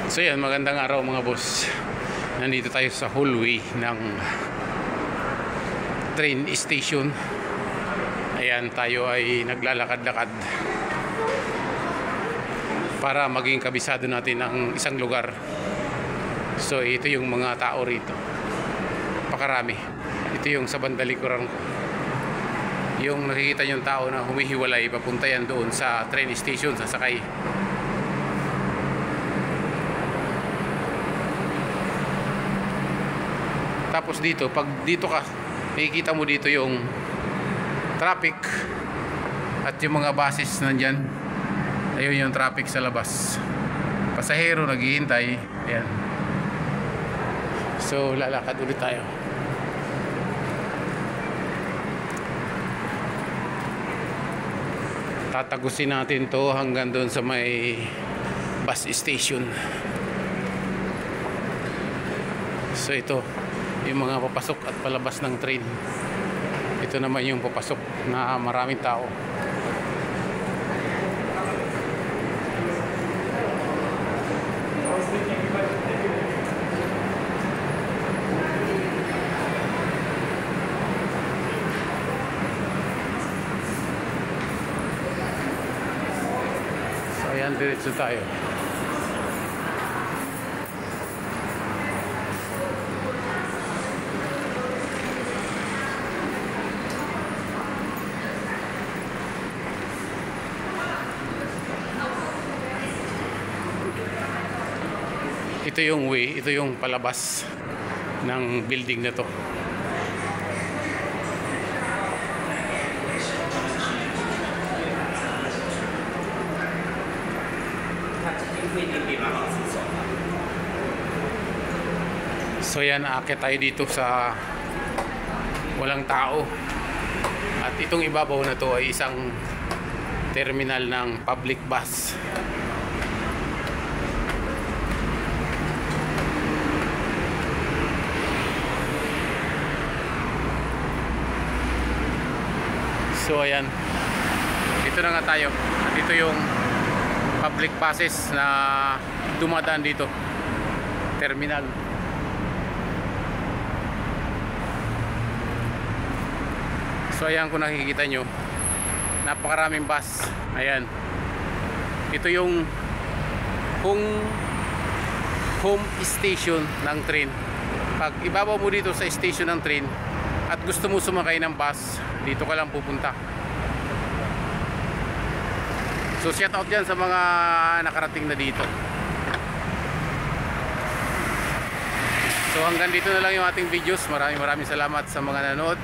So yan, magandang araw mga boss. Nandito tayo sa hallway ng train station. Ayan, tayo ay naglalakad-lakad para maging kabisado natin ang isang lugar. So ito yung mga tao rito, pakarami. Ito yung sa bandalikuran ko, yung nakikita yung tao na humihiwalay papunta yan doon sa train station, sasakay. Tapos dito, pag dito ka, makikita mo dito yung traffic at yung mga buses nandyan. Ayun yung traffic sa labas, pasahero naghihintay. Ayan. So lalakad ulit tayo. Tatagusin natin to hanggang doon sa may bus station. So ito yung mga papasok at palabas ng train. Ito naman yung papasok na maraming tao. So ayan, diretso tayo. Ito yung way, ito yung palabas ng building na to. So yan, aakyat tayo dito sa walang tao. At itong ibabaw na to ay isang terminal ng public bus. So ayan, dito na nga tayo. At ito yung public buses na dumadaan dito, terminal. So ayan, kung nakikita nyo, napakaraming bus. Ayan, ito yung home station ng train. Pag ibabaw mo dito sa station ng train at gusto mo sumakay ng bus, dito ka lang pupunta. So shout out dyan sa mga nakarating na dito. So hanggang dito na lang yung ating videos. Maraming salamat sa mga nanood.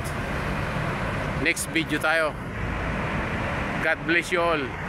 Next video tayo. God bless you all.